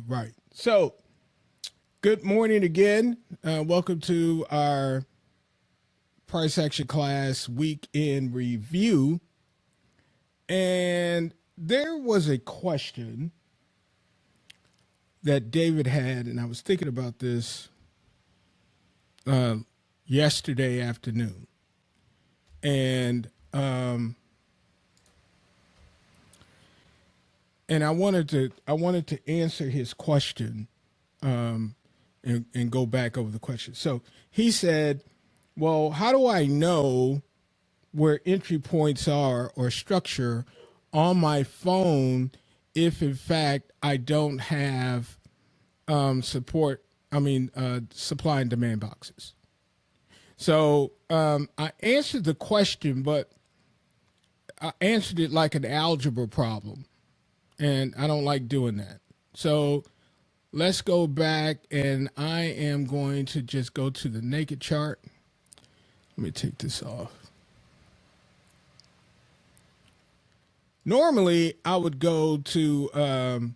Right. So, good morning again. Welcome to our price action class week in review. And there was a question that David had, and I was thinking about this yesterday afternoon. And and I wanted to answer his question and go back over the question. So he said, well, how do I know where entry points are or structure on my phone if in fact I don't have supply and demand boxes? So I answered the question, but I answered it like an algebra problem, and I don't like doing that. So let's go back, and I am going to just go to the naked chart. Let me take this off. Normally, I would go to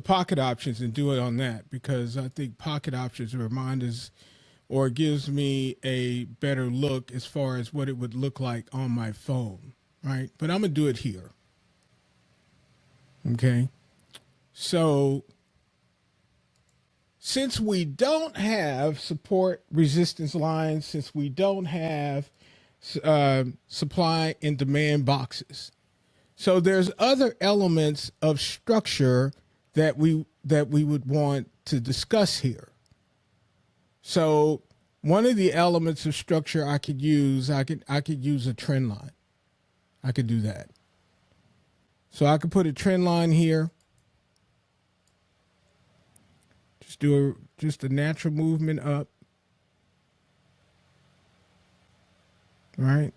pocket options and do it on that because I think pocket options remind us or gives me a better look as far as what it would look like on my phone, right? But I'm going to do it here. Okay. So since we don't have support resistance lines, since we don't have supply and demand boxes, so there's other elements of structure that we would want to discuss here. So one of the elements of structure I could use a trend line. I could do that. So I could put a trend line here. Just a natural movement up. Right?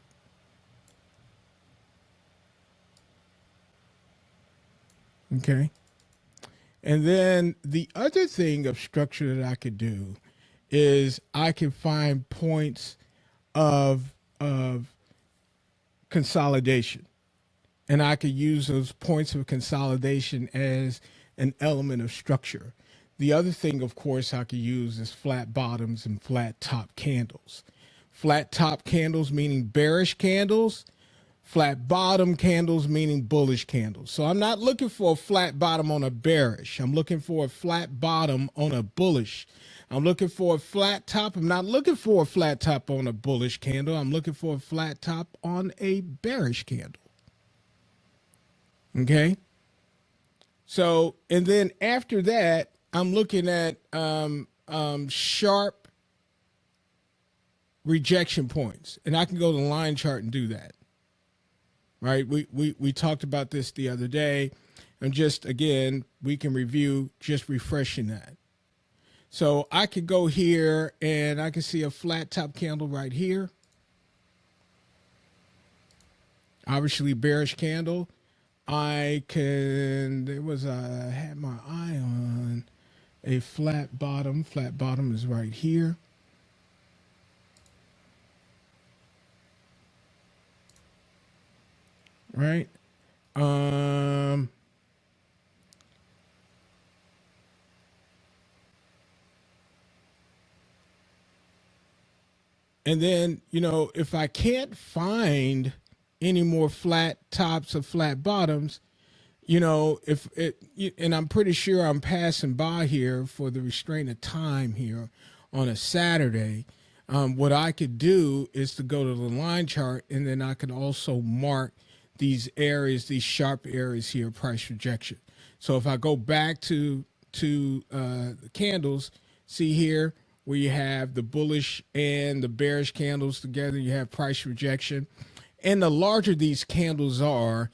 Okay. And then the other thing of structure that I could do is I can find points of consolidation. And I could use those points of consolidation as an element of structure. The other thing, of course, I could use is flat bottoms and flat top candles. Flat top candles meaning bearish candles, flat bottom candles meaning bullish candles. So I'm not looking for a flat bottom on a bearish. I'm looking for a flat bottom on a bullish. I'm looking for a flat top. I'm not looking for a flat top on a bullish candle. I'm looking for a flat top on a bearish candle. Okay. So, and then after that, I'm looking at sharp rejection points, and I can go to the line chart and do that. Right? We talked about this the other day, and just again, we can review just refreshing that. So I could go here and I can see a flat top candle right here. Obviously bearish candle. I had my eye on a flat bottom. Flat bottom is right here. Right? And then, if I can't find any more flat tops or flat bottoms, and I'm pretty sure I'm passing by here for the restraint of time here on a Saturday. What I could do is to go to the line chart, and then I can also mark these areas, these sharp areas here, price rejection. So if I go back to the candles, see here where you have the bullish and the bearish candles together, you have price rejection. And the larger these candles are,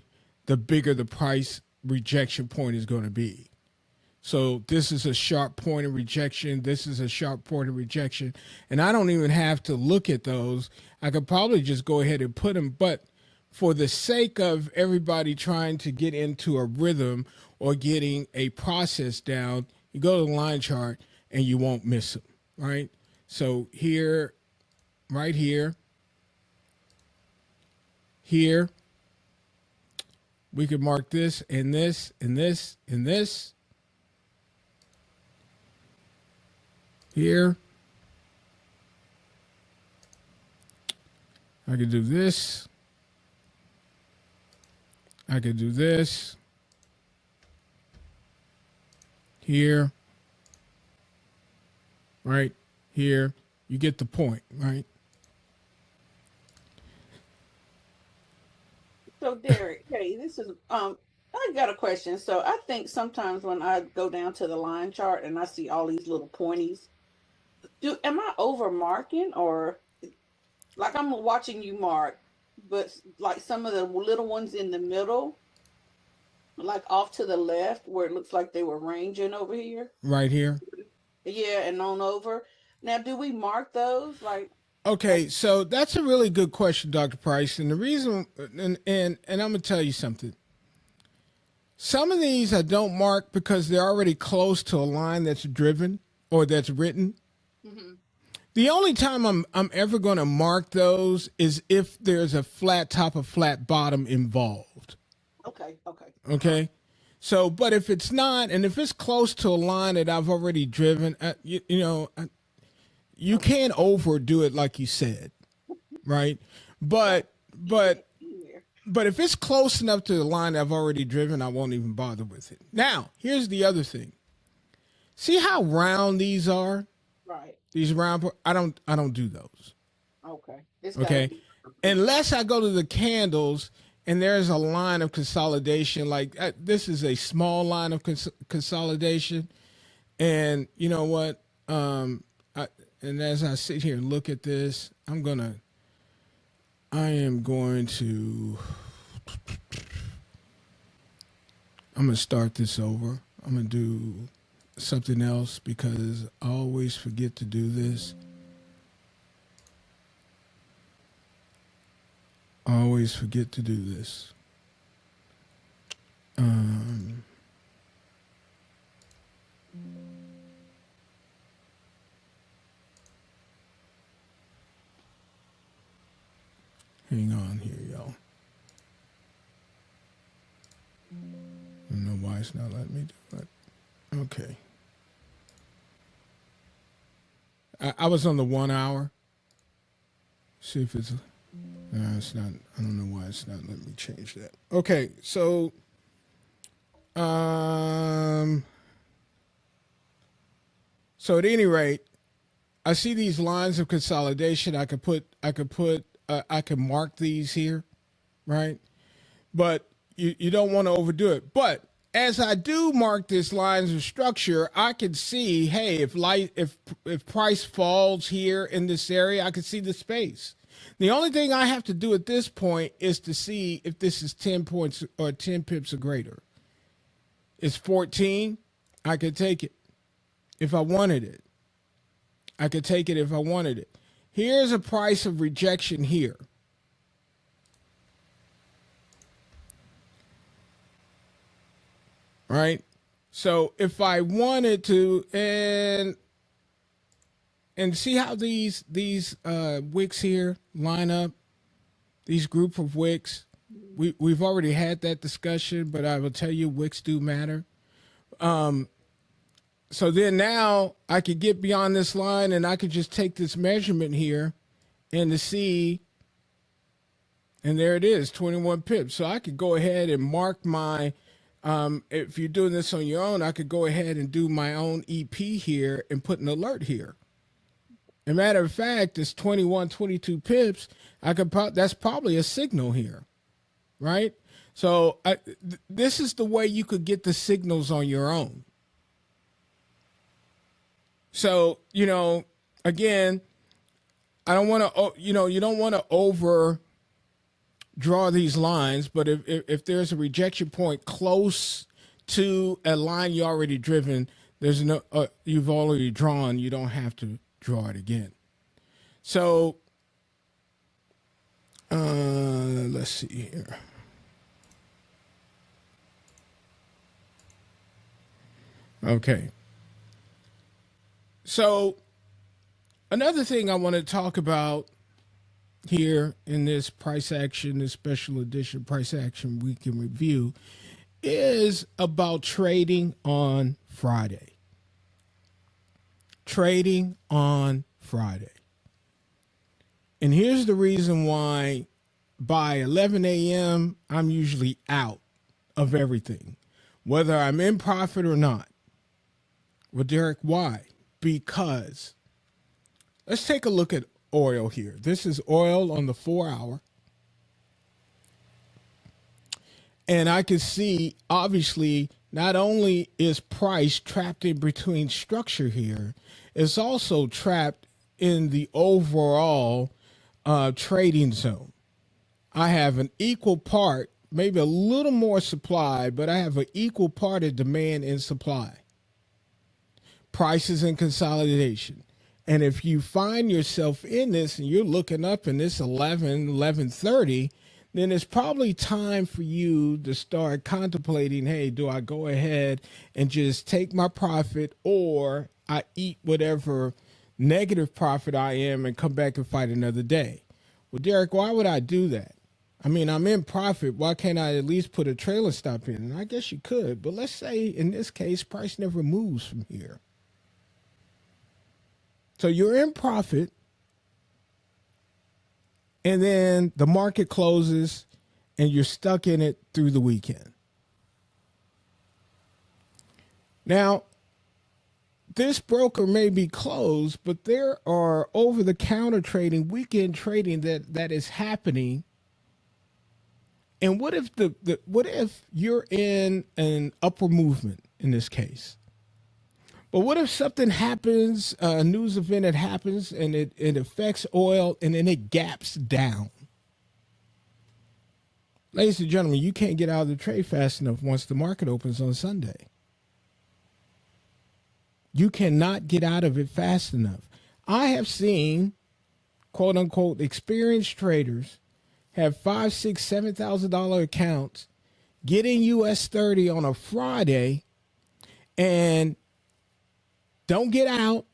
the bigger the price rejection point is going to be. So this is a sharp point of rejection. This is a sharp point of rejection. And I don't even have to look at those. I could probably just go ahead and put them. But for the sake of everybody trying to get into a rhythm or getting a process down, you go to the line chart and you won't miss them, right? So here, right here, here, we could mark this and this and this and this. here. I could do this. I could do this. Here. Right? Here. You get the point, right? So Derek, hey, this is I got a question. So I think sometimes when I go down to the line chart and I see all these little pointies, am I over marking, or like I'm watching you mark, but like some of the little ones in the middle, like off to the left where it looks like they were ranging over here? Right here. Yeah, and on over. Now, do we mark those like Okay, so that's a really good question, Dr. Price. And the reason, and I'm gonna tell you something. Some of these I don't mark because they're already close to a line that's driven or that's written. mm-hmm. The only time I'm ever going to mark those is if there's a flat top or flat bottom involved. Okay. Okay. So, but if it's not, and if it's close to a line that I've already driven, you Okay. can't overdo it like you said, right? But Even but here. but if it's close enough to the line I've already driven, I won't even bother with it. Now, here's the other thing. See how round these are? Right. These round. I don't do those. Okay. It's got to Okay, be complete. unless I go to the candles and there's a line of consolidation. Like this is a small line of consolidation, and you know what? And as I sit here and look at this, I am going to, I'm gonna start this over. I'm gonna do something else because I always forget to do this. I always forget to do this. Um, Hang on here, y'all. I don't know why it's not letting me do it. Okay. I was on the 1 hour. See if it's. No, it's not. I don't know why it's not letting me change that. Okay, so um, so at any rate, I see these lines of consolidation. I can mark these here, right? But you don't want to overdo it. But as I do mark these lines of structure, I can see, hey, if price falls here in this area, I can see the space. The only thing I have to do at this point is to see if this is 10 points or 10 pips or greater. It's 14. I could take it if I wanted it. I could take it if I wanted it. Here's a price of rejection here. Right? So if I wanted to, and see how these wicks here line up, these group of wicks. We've already had that discussion, but I will tell you wicks do matter. So then now I could get beyond this line and I could just take this measurement here and to see, and there it is, 21 pips. So I could go ahead and mark my, if you're doing this on your own, I could go ahead and do my own EP here and put an alert here. As a matter of fact, it's 21, 22 pips. That's probably a signal here, right? So this is the way you could get the signals on your own. So, again, I don't want to, you don't want to over draw these lines, but if there's a rejection point close to a line you already driven, there's no, you've already drawn, you don't have to draw it again. So, let's see here. Okay. So, another thing I want to talk about here in this price action, this special edition price action week in review, is about trading on Friday. trading on Friday. And here's the reason why by 11 a.m., I'm usually out of everything, whether I'm in profit or not. Well, Derek, why? Because let's take a look at oil here. This is oil on the 4-hour. And I can see, obviously, not only is price trapped in between structure here, it's also trapped in the overall trading zone. I have an equal part, maybe a little more supply, but I have an equal part of demand and supply. Prices in consolidation. And if you find yourself in this and you're looking up in this 11:30, then it's probably time for you to start contemplating, hey, do I go ahead and just take my profit, or I eat whatever negative profit I am and come back and fight another day? Well, Derek, why would I do that? I mean, I'm in profit. Why can't I at least put a trailer stop in? And I guess you could, but let's say in this case, price never moves from here. So you're in profit, and then the market closes and you're stuck in it through the weekend. Now, this broker may be closed, but there are over-the-counter trading, weekend trading that is happening. And what if what if you're in an upward movement in this case? But what if something happens, a news event that happens, and it affects oil, and then it gaps down? Ladies and gentlemen, you can't get out of the trade fast enough once the market opens on Sunday. You cannot get out of it fast enough. I have seen, quote unquote, experienced traders have $5,000, $6,000, $7,000 accounts, get in US 30 on a Friday, and don't get out,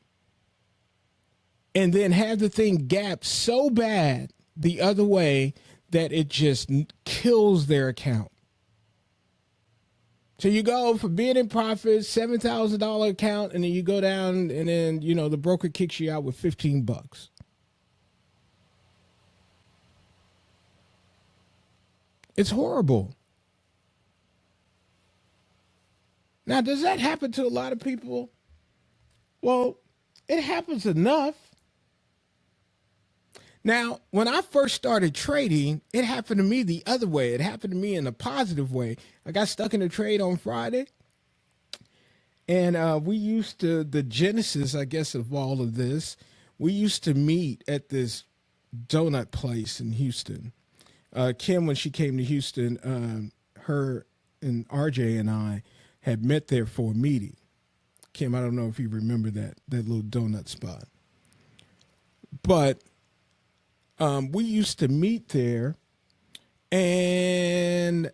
and then have the thing gap so bad the other way that it just kills their account. So you go from being in profit, $7,000 account, and then you go down, and then, the broker kicks you out with $15. It's horrible. Now, does that happen to a lot of people? Well, it happens enough. Now, when I first started trading, it happened to me the other way. It happened to me in a positive way. I got stuck in a trade on Friday, and we used to, the genesis, I guess, of all of this, we used to meet at this donut place in Houston. Kim, when she came to Houston, her and RJ and I had met there for a meeting. Kim, I don't know if you remember that little donut spot. But we used to meet there, and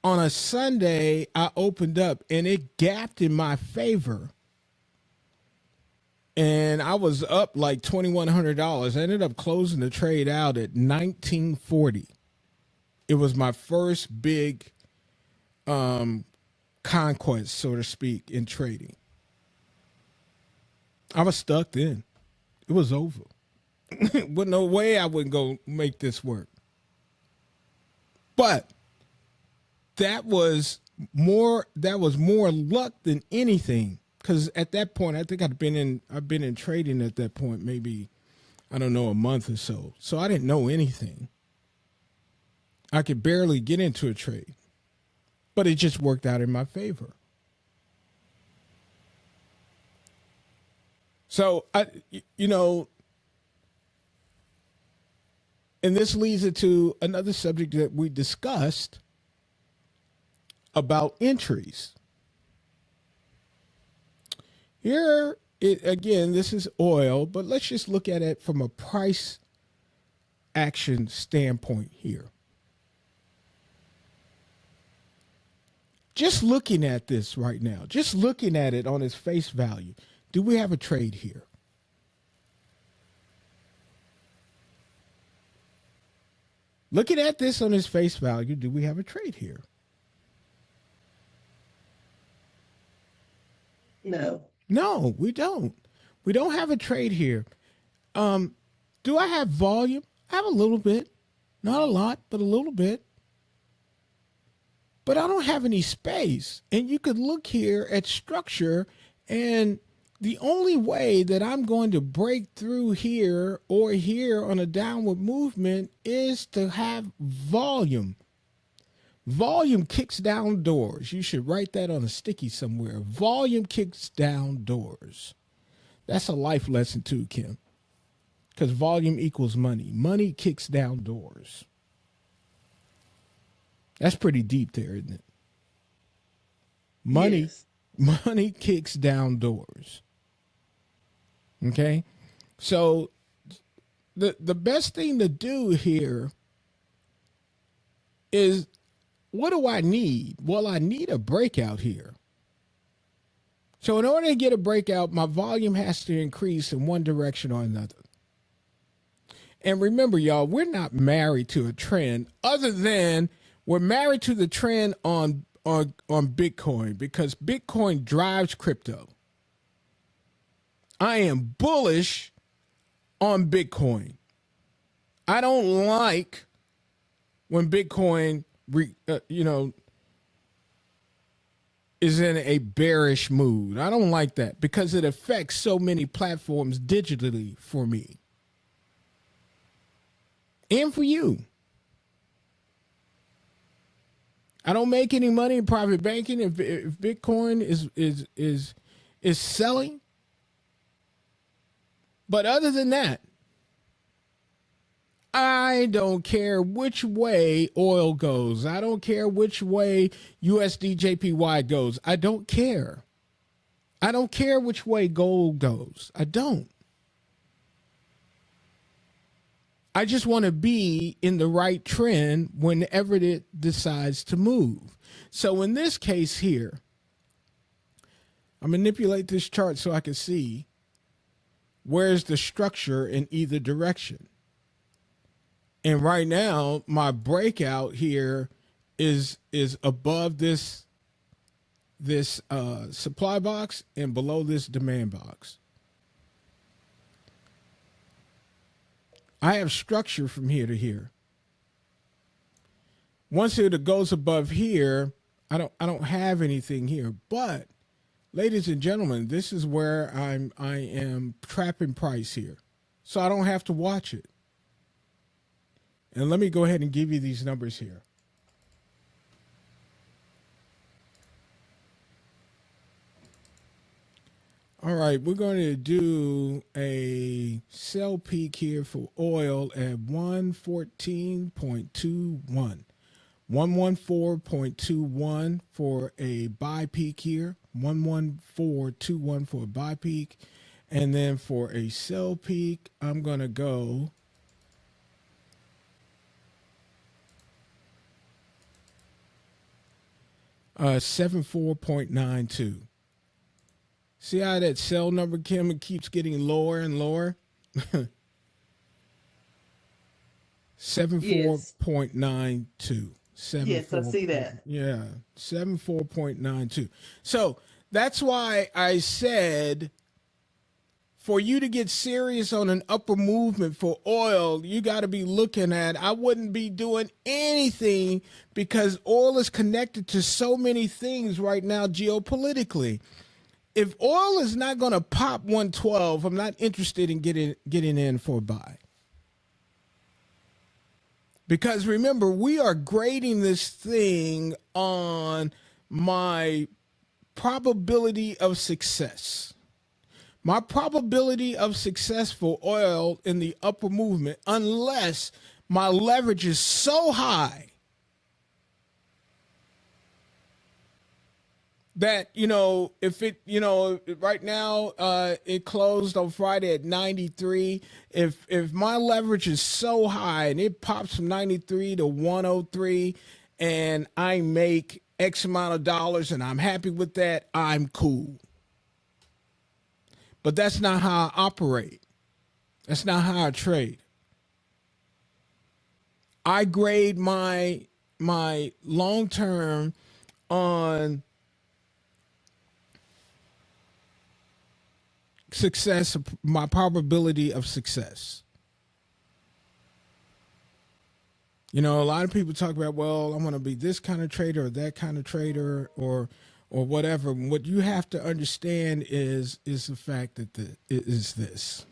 on a Sunday, I opened up, and it gapped in my favor. And I was up like $2,100. I ended up closing the trade out at $19.40. It was my first big conquest, so to speak, in trading. I was stuck then. It was over. With no way I wouldn't go make this work. But that was more luck than anything. Because at that point, I think I've been in trading at that point, maybe, I don't know, a month or so. So I didn't know anything. I could barely get into a trade. But it just worked out in my favor. So, and this leads it to another subject that we discussed about entries. Here, again, this is oil, but let's just look at it from a price action standpoint here. Just looking at this right now, just looking at it on its face value, do we have a trade here? Looking at this on its face value, do we have a trade here? No. No, we don't. We don't have a trade here. Do I have volume? I have a little bit. Not a lot, but a little bit. But I don't have any space. And you could look here at structure, and the only way that I'm going to break through here or here on a downward movement is to have volume. Volume kicks down doors. You should write that on a sticky somewhere. Volume kicks down doors. That's a life lesson too, Kim. Because volume equals money. Money kicks down doors. That's pretty deep there, isn't it? Money, Yes. money kicks down doors. Okay? So the best thing to do here is, what do I need? Well, I need a breakout here. So in order to get a breakout, my volume has to increase in one direction or another. And remember, y'all, we're not married to a trend other than we're married to the trend on Bitcoin, because Bitcoin drives crypto. I am bullish on Bitcoin. I don't like when Bitcoin, is in a bearish mood. I don't like that because it affects so many platforms digitally for me and for you. I don't make any money in private banking if Bitcoin is selling. But other than that, I don't care which way oil goes. I don't care which way USD JPY goes. I don't care. I don't care which way gold goes. I don't. I just want to be in the right trend whenever it decides to move. So in this case here, I manipulate this chart so I can see where's the structure in either direction. And right now, my breakout here is above this supply box and below this demand box. I have structure from here to here. Once it goes above here, I don't have anything here. But, ladies and gentlemen, this is where I am trapping price here, so I don't have to watch it. And let me go ahead and give you these numbers here. All right, we're going to do a sell peak here for oil at 114.21. 114.21 for a buy peak here. 114.21 for a buy peak. And then for a sell peak, I'm going to go 74.92. See how that cell number, Kim, it keeps getting lower and lower? 74.92. Yes, I see that. Yeah, 74.92. So that's why I said, for you to get serious on an upper movement for oil, you got to be looking at, I wouldn't be doing anything because oil is connected to so many things right now geopolitically. If oil is not going to pop 112, I'm not interested in getting in for a buy. Because remember, we are grading this thing on my probability of success. My probability of success for oil in the upper movement, unless my leverage is so high that, if it, right now it closed on Friday at 93. If my leverage is so high and it pops from 93 to 103 and I make X amount of dollars and I'm happy with that, I'm cool. But that's not how I operate. That's not how I trade. I grade my long term on success, my probability of success. You know, a lot of people talk about, well, I'm going to be this kind of trader or that kind of trader or whatever. What you have to understand is the fact that it is this.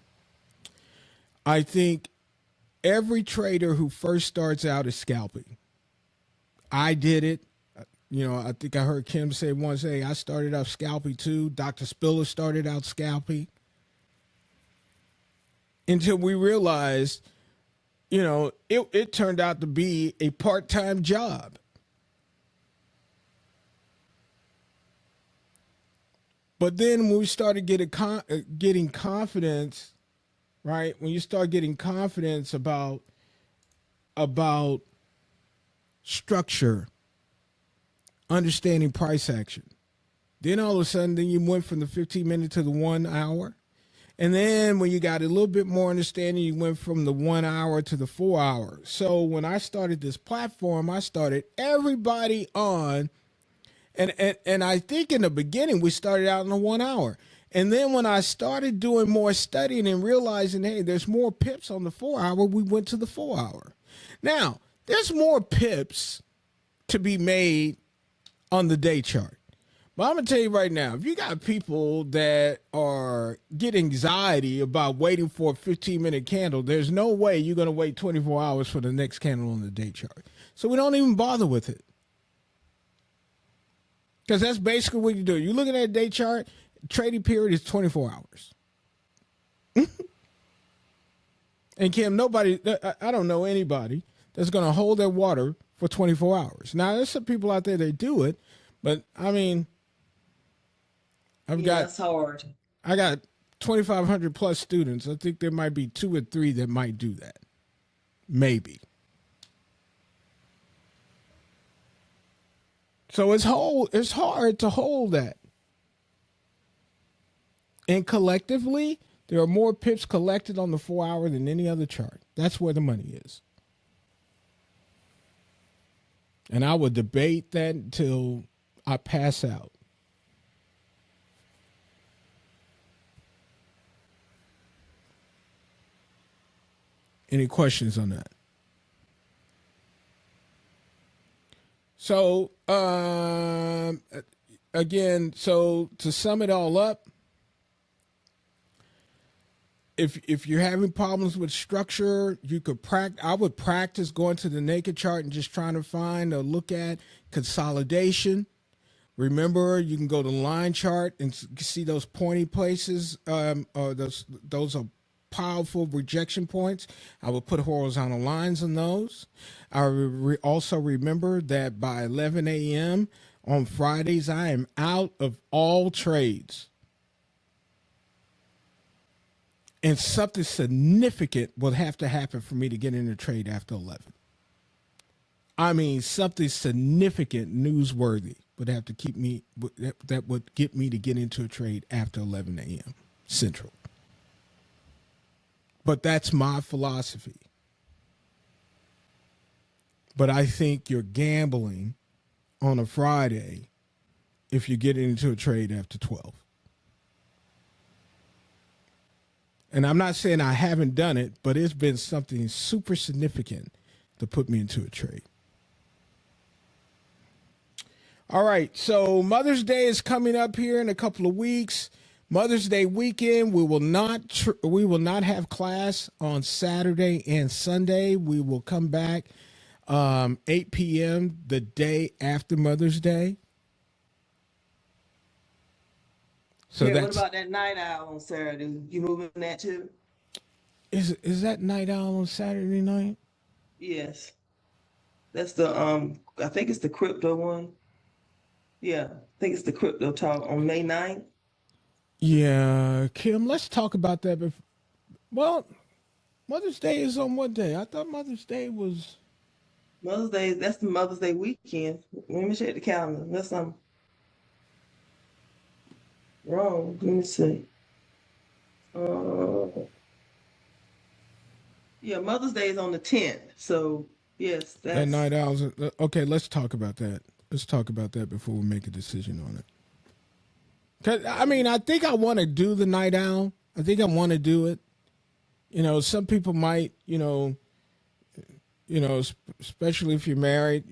I think every trader who first starts out is scalping. I did it. You know, I think I heard Kim say once, hey, I started out scalping too. Dr. Spiller started out scalping. Until we realized, you know, it turned out to be a part-time job. But then when we started getting confidence, right? When you start getting confidence about structure, understanding price action, then all of a sudden, then you went from the 15-minute to the 1 hour. And then when you got a little bit more understanding, you went from the 1 hour to the 4 hour. So when I started this platform, I started everybody on, and I think in the beginning we started out in the 1 hour. And then when I started doing more studying and realizing, hey, there's more pips on the 4 hour, we went to the 4 hour. Now, there's more pips to be made on the day chart. But I'm going to tell you right now, if you got people that get anxiety about waiting for a 15-minute candle, there's no way you're going to wait 24 hours for the next candle on the day chart. So we don't even bother with it. Because that's basically what you do. You're looking at a day chart, trading period is 24 hours. And Kim, I don't know anybody that's going to hold their water for 24 hours. Now, there's some people out there that do it, but I mean, that's hard. I got 2,500 plus students. I think there might be 2 or 3 that might do that. Maybe. So it's hard to hold that. And collectively, there are more pips collected on the 4 hour than any other chart. That's where the money is. And I would debate that until I pass out. Any questions on that? So, again, so to sum it all up, if you're having problems with structure, you could I would practice going to the naked chart and just trying to find or look at consolidation. Remember, you can go to line chart and see those pointy places, or those are powerful rejection points. I will put horizontal lines on those. I also remember that by 11 a.m. on Fridays, I am out of all trades. And something significant will have to happen for me to get in a trade after 11. I mean, something significant, newsworthy would have to keep me, that would get me to get into a trade after 11 a.m. Central. But that's my philosophy. But I think you're gambling on a Friday if you get into a trade after 12. And I'm not saying I haven't done it, but it's been something super significant to put me into a trade. All right, so Mother's Day is coming up here in a couple of weeks. Mother's Day weekend, we will not have class on Saturday and Sunday. We will come back 8 p.m. the day after Mother's Day. So what about that night owl on Saturday? You moving that too? Is that night owl on Saturday night? Yes. That's the I think it's the crypto one. Yeah, I think it's the crypto talk on May 9th. Yeah, Kim, let's talk about that. Well, Mother's Day is on what day? I thought Mother's Day was... Mother's Day, that's the Mother's Day weekend. Let me check the calendar. That's wrong. Let me see. Yeah, Mother's Day is on the 10th. So, yes. That night owls. Okay, let's talk about that. Let's talk about that before we make a decision on it. 'Cause, I mean, I think I want to do the night owl. I think I want to do it. You know, some people might, especially if you're married,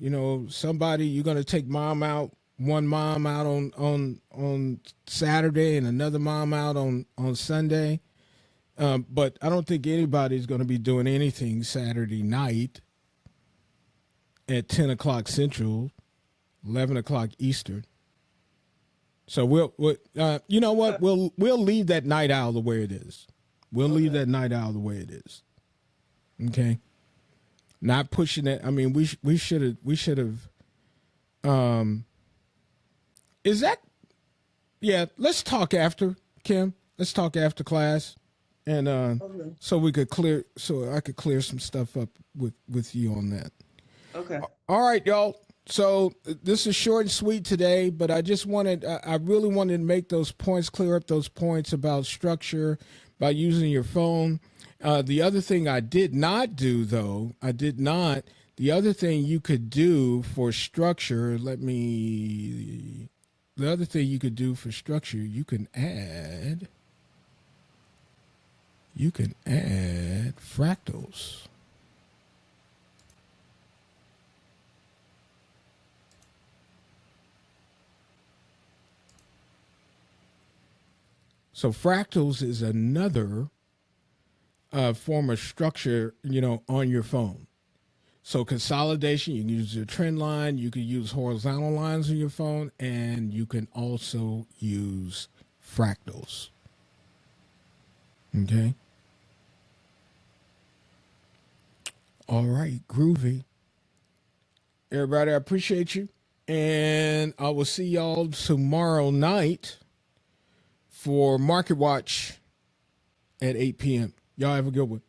somebody you're gonna take mom out, one mom out on Saturday and another mom out on Sunday. But I don't think anybody's gonna be doing anything Saturday night at 10 o'clock Central, 11 o'clock Eastern. So you know what? We'll leave that night owl the way it is. We'll leave that night owl the way it is. Okay. Not pushing it. I mean, we should have. Is that? Yeah. Let's talk after, Kim. Let's talk after class, and Okay. so I could clear some stuff up with you on that. Okay. All right, y'all. So this is short and sweet today, but I really wanted to make those points, clear up those points about structure by using your phone. The other thing I did not do, though, the other thing you could do for structure, the other thing you could do for structure, you can add fractals. So fractals is another form of structure, on your phone. So consolidation, you can use your trend line, you can use horizontal lines on your phone, and you can also use fractals. Okay. All right, groovy. Everybody, I appreciate you. And I will see y'all tomorrow night for Market Watch at 8 p.m. Y'all have a good one.